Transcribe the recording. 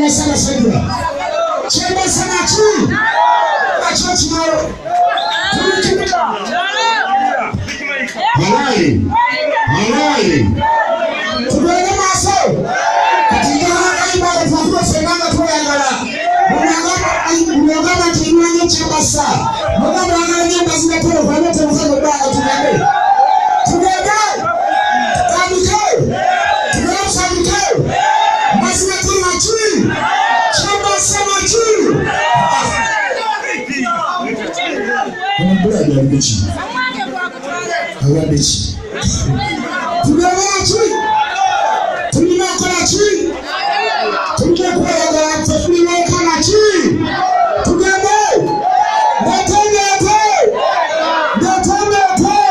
Haleluya sana sana. Chemba sana tu. Acha chimaro. Halali. Halali. Tunaona maso. Katika hali mbaya tunajua senanga tu yangala. Unangana kinywa chemba sana. Mbona mwangalia nyumba zinatoka kwa yote mzee baba tunaambia. Tunaenda. Kamikao. Tunaamsamikao. Mazina tuna chui. Chemba sana chui. Mbona ya bichi. Hawa bichi. Tunaona chui. Tunaona chui. Tunaona